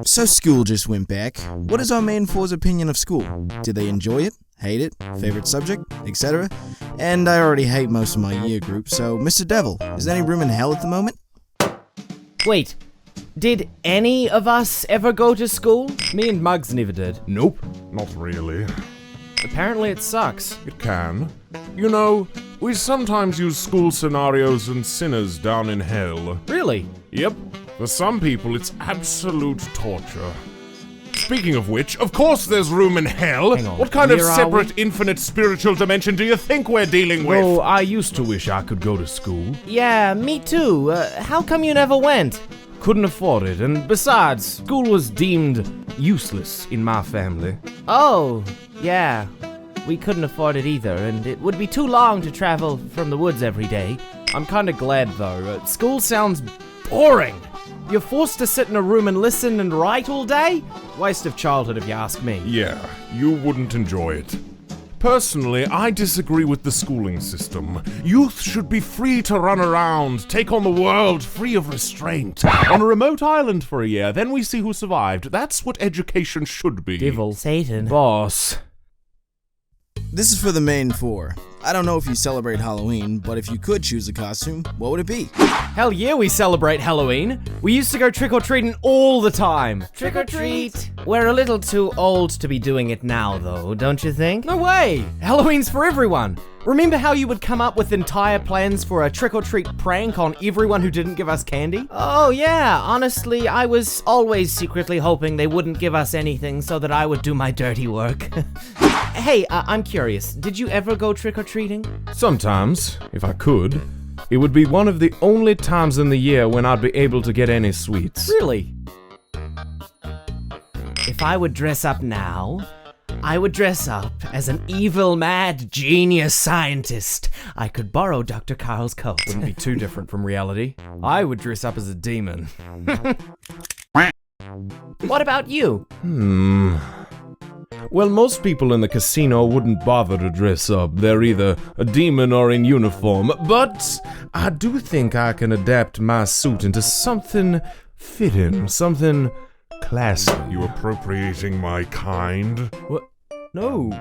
So school just went back. What is our main four's opinion of school? Did they enjoy it? Hate it? Favorite subject? Etc.? And I already hate most of my year group, so Mr. Devil, is there any room in hell at the moment? Wait, did any of us ever go to school? Me and Muggs never did. Nope, not really. Apparently it sucks. It can. You know, we sometimes use school scenarios and sinners down in hell. Really? Yep. For some people, it's absolute torture. Speaking of which, of course there's room in hell. Hang on, what kind of where are separate, infinite spiritual dimension do you think we're dealing with? Oh, I used to wish I could go to school. Yeah, me too. How come you never went? Couldn't afford it, and besides, school was deemed useless in my family. Oh, yeah. We couldn't afford it either, and it would be too long to travel from the woods every day. I'm kinda glad though. School sounds boring. You're forced to sit in a room and listen and write all day? Waste of childhood if you ask me. Yeah, you wouldn't enjoy it. Personally, I disagree with the schooling system. Youth should be free to run around, take on the world free of restraint. On a remote island for a year, then we see who survived. That's what education should be. Devil. Satan. Boss. This is for the main four. I don't know if you celebrate Halloween, but if you could choose a costume, what would it be? Hell yeah, we celebrate Halloween. We used to go trick-or-treating all the time. Trick or treat. We're a little too old to be doing it now, though, don't you think? No way! Halloween's for everyone. Remember how you would come up with entire plans for a trick-or-treat prank on everyone who didn't give us candy? Oh, yeah. Honestly, I was always secretly hoping they wouldn't give us anything so that I would do my dirty work. Hey, I'm curious. Did you ever go trick-or-treating? Sometimes, if I could. It would be one of the only times in the year when I'd be able to get any sweets. Really? If I would dress up now, I would dress up as an evil, mad, genius scientist. I could borrow Dr. Carl's coat. Wouldn't be too different from reality. I would dress up as a demon. What about you? Well, most people in the casino wouldn't bother to dress up. They're either a demon or in uniform. But I do think I can adapt my suit into something fitting, something classy. You appropriating my kind? What? No.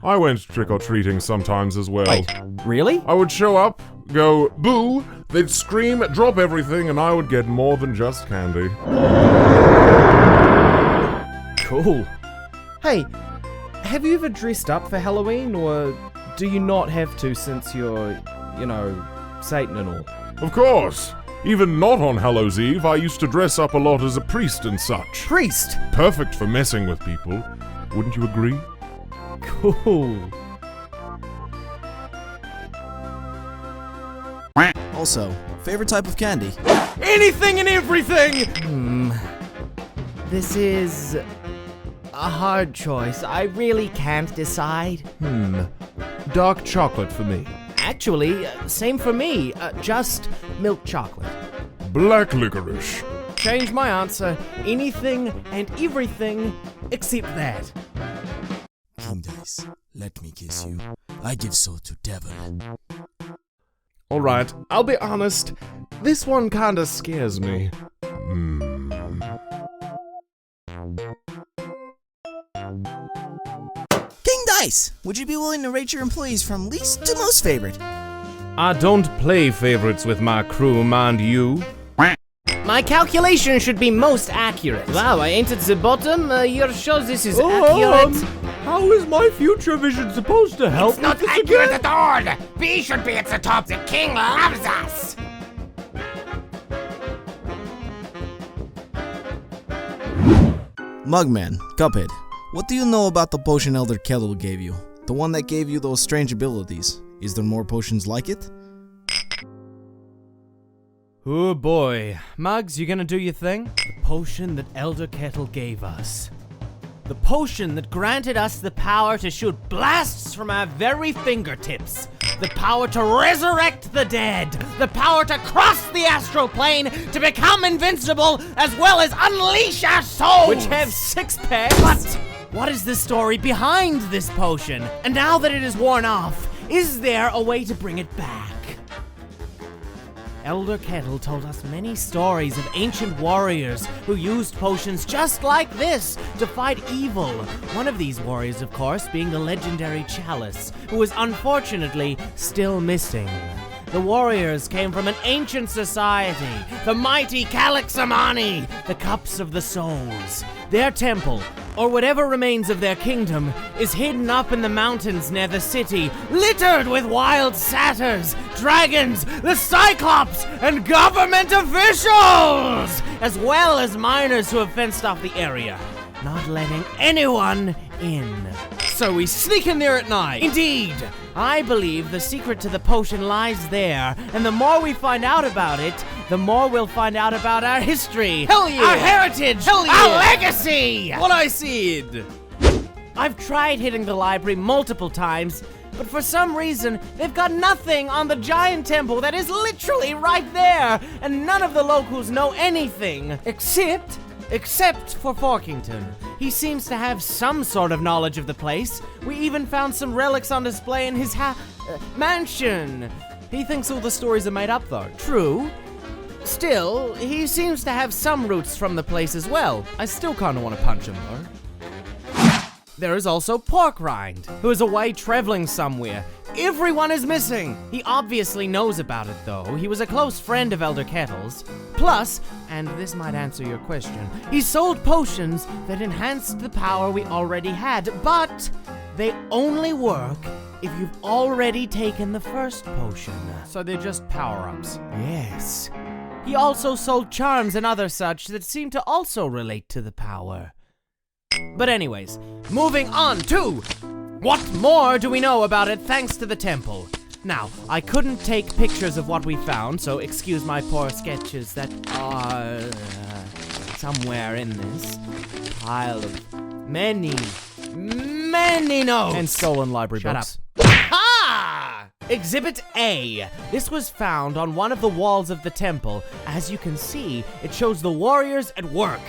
I went trick-or-treating sometimes as well. Wait, really? I would show up, go, boo, they'd scream, drop everything, and I would get more than just candy. Cool. Hey, have you ever dressed up for Halloween, or do you not have to since you're, you know, Satan and all? Of course! Even not on Hallows Eve, I used to dress up a lot as a priest and such. Priest! Perfect for messing with people. Wouldn't you agree? Cool. Also, favorite type of candy? Anything and everything! This is a hard choice. I really can't decide. Dark chocolate for me. Actually, same for me. Just milk chocolate. Black licorice. Change my answer. Anything and everything except that. King Dice, let me kiss you. I give soul to devil. Alright, I'll be honest. This one kinda scares me. King Dice, would you be willing to rate your employees from least to most favorite? I don't play favorites with my crew, mind you. My calculation should be most accurate. Wow, I ain't at the bottom. You're sure this is accurate? How is my future vision supposed to help? It's not accurate at all! B should be at the top. The king loves us! Mugman, Cuphead, what do you know about the potion Elder Kettle gave you? The one that gave you those strange abilities. Is there more potions like it? Oh boy. Muggs, you gonna do your thing? The potion that Elder Kettle gave us. The potion that granted us the power to shoot blasts from our very fingertips. The power to resurrect the dead. The power to cross the astral plane to become invincible, as well as unleash our souls! Which have 6 packs? But what is the story behind this potion? And now that it is worn off, is there a way to bring it back? Elder Kettle told us many stories of ancient warriors who used potions just like this to fight evil. One of these warriors, of course, being the legendary Chalice, who is unfortunately still missing. The warriors came from an ancient society, the mighty Kalixamani, the Cups of the Souls. Their temple, or whatever remains of their kingdom, is hidden up in the mountains near the city, littered with wild satyrs, dragons, the Cyclops, and government officials, as well as miners who have fenced off the area, not letting anyone in. So we sneak in there at night. Indeed! I believe the secret to the potion lies there, and the more we find out about it, the more we'll find out about our history, Hell yeah! our heritage, Hell yeah! our legacy! What I said. I've tried hitting the library multiple times, but for some reason, they've got nothing on the giant temple that is literally right there, and none of the locals know anything, except for Forkington. He seems to have some sort of knowledge of the place. We even found some relics on display in his mansion. He thinks all the stories are made up, though. True. Still, he seems to have some roots from the place as well. I still kind of want to punch him, though. There is also Porkrind, who is away traveling somewhere. Everyone is missing! He obviously knows about it, though. He was a close friend of Elder Kettle's. Plus, and this might answer your question, he sold potions that enhanced the power we already had, but they only work if you've already taken the first potion. So they're just power-ups. Yes. He also sold charms and other such that seem to also relate to the power. But anyways, moving on to what more do we know about it thanks to the temple? Now, I couldn't take pictures of what we found, so excuse my poor sketches that are somewhere in this pile of many notes. And stolen library Shut books. up. Ha! Exhibit A. This was found on one of the walls of the temple. As you can see, it shows the warriors at work.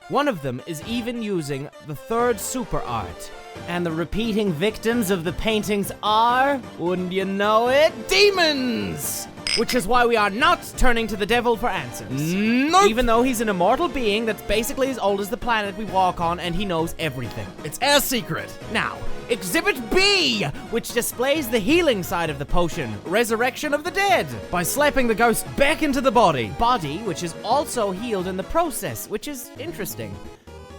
One of them is even using the third super art. And the repeating victims of the paintings are, wouldn't you know it, demons! Which is why we are not turning to the devil for answers. Nope. Even though he's an immortal being that's basically as old as the planet we walk on, and he knows everything. It's our secret. Now, Exhibit B, which displays the healing side of the potion, Resurrection of the Dead, By slapping the ghost back into the body. body which is also healed in the process, which is interesting.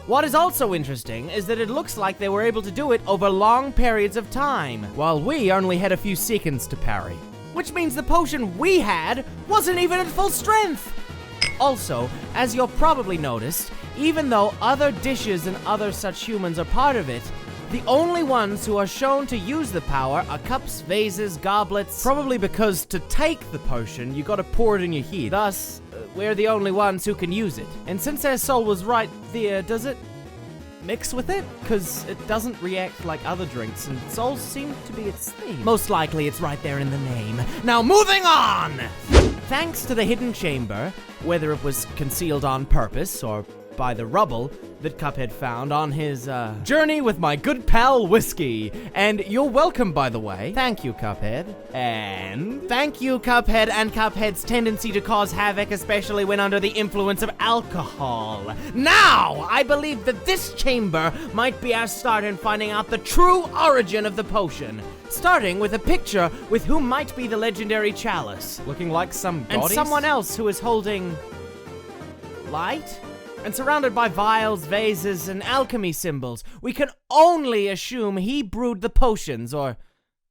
What is also interesting is that it looks like they were able to do it over long periods of time, While we only had a few seconds to parry. which means the potion we had wasn't even at full strength. Also, as you'll probably noticed, even though other dishes and other such humans are part of it, the only ones who are shown to use the power are cups, vases, goblets. Probably because to take the potion, you gotta pour it in your head. Thus, we're the only ones who can use it. And since our soul was right there, does it mix with it? Because it doesn't react like other drinks, and souls seem to be its theme. Most likely it's right there in the name. Now moving on! Thanks to the hidden chamber, whether it was concealed on purpose or by the rubble that Cuphead found on his, Journey with my good pal Whiskey. And you're welcome, by the way. Thank you, Cuphead. And Thank you, Cuphead, and Cuphead's tendency to cause havoc, especially when under the influence of alcohol. Now, I believe that this chamber might be our start in finding out the true origin of the potion. Starting with a picture with who might be the legendary Chalice. looking like some And goddess. someone else who is holding light? And surrounded by vials, vases, and alchemy symbols, we can only assume he brewed the potions or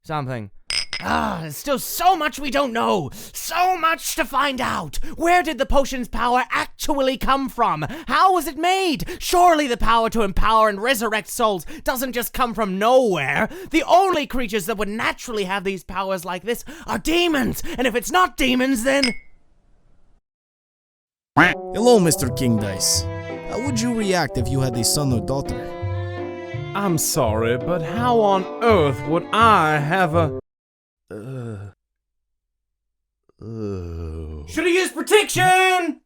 something. There's still so much we don't know. So much to find out. Where did the potion's power actually come from? How was it made? Surely the power to empower and resurrect souls doesn't just come from nowhere. The only creatures that would naturally have these powers like this are demons. And if it's not demons, then... Hello, Mr. King Dice. How would you react if you had a son or daughter? I'm sorry, but how on earth would I have a... Should've used protection!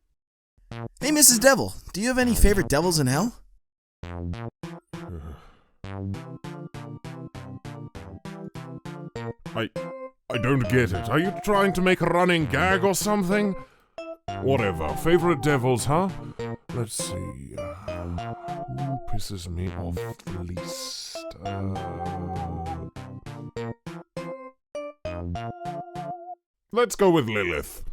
Hey, Mrs. Devil, do you have any favorite devils in hell? I don't get it. Are you trying to make a running gag or something? Whatever. Favorite devils, huh? Let's see. Who pisses me off the least? Let's go with Lilith.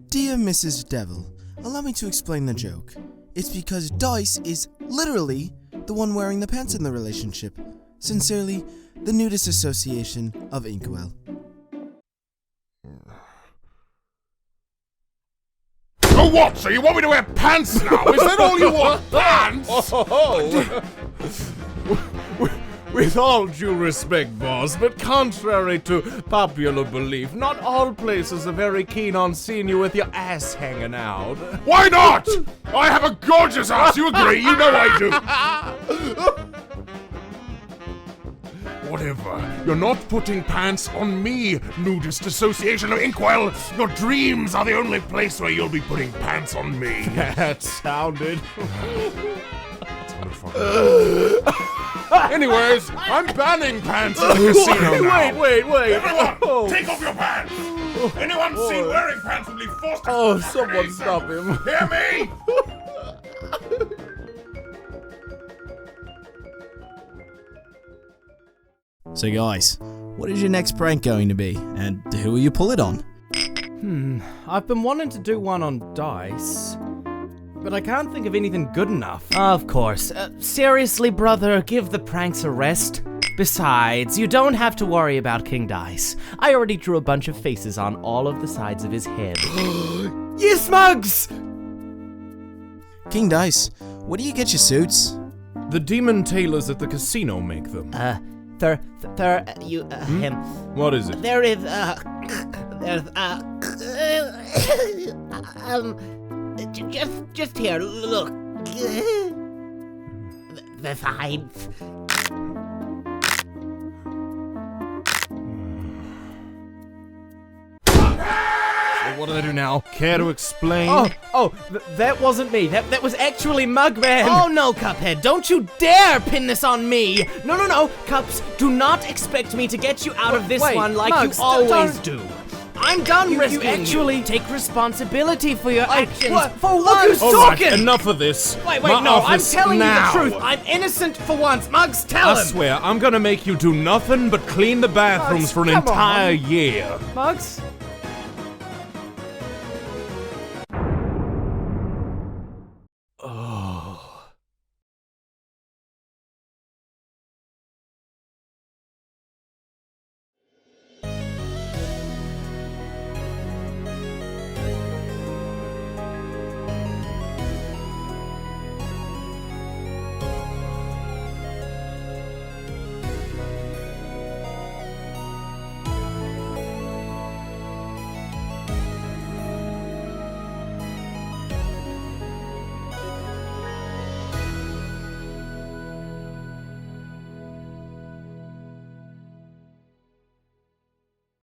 Dear Mrs. Devil, allow me to explain the joke. It's because Dice is literally the one wearing the pants in the relationship. Sincerely, the Nudist Association of Inkwell. Oh, what? So you want me to wear pants now? Is that all you want? Pants? With all due respect, boss, but contrary to popular belief, not all places are very keen on seeing you with your ass hanging out. Why not? I have a gorgeous ass, you agree? You know I do. Whatever. You're not putting pants on me, Nudist Association of Inkwell. Your dreams are the only place where you'll be putting pants on me. That sounded... Anyways, I'm banning pants in the casino now. Wait. Everyone, take off your pants. Anyone seen wearing pants will be forced to... Oh, someone stop him. Hear me? So guys, what is your next prank going to be? And who will you pull it on? I've been wanting to do one on Dice, but I can't think of anything good enough. Of course. Seriously, brother, give the pranks a rest. Besides, you don't have to worry about King Dice. I already drew a bunch of faces on all of the sides of his head. Yes, Mugs! King Dice, where do you get your suits? The demon tailors at the casino make them. Him. What is it? There is, just here, look. The sides. What do I do now? Care to explain? That wasn't me. That was actually Mugman. Oh no, Cuphead, don't you dare pin this on me! No, Cups, do not expect me to get you out of this Wait, one like Mugs, you always don't- do. I'm done rescuing actually- take responsibility for your actions. what? For Look once! who's All right, talking! enough of this. Wait, My no, I'm office telling now. you the truth. I'm innocent for once. Mugs, tell I him! swear, I'm gonna make you do nothing but clean the bathrooms Mugs, for an come on. entire year. Mugs?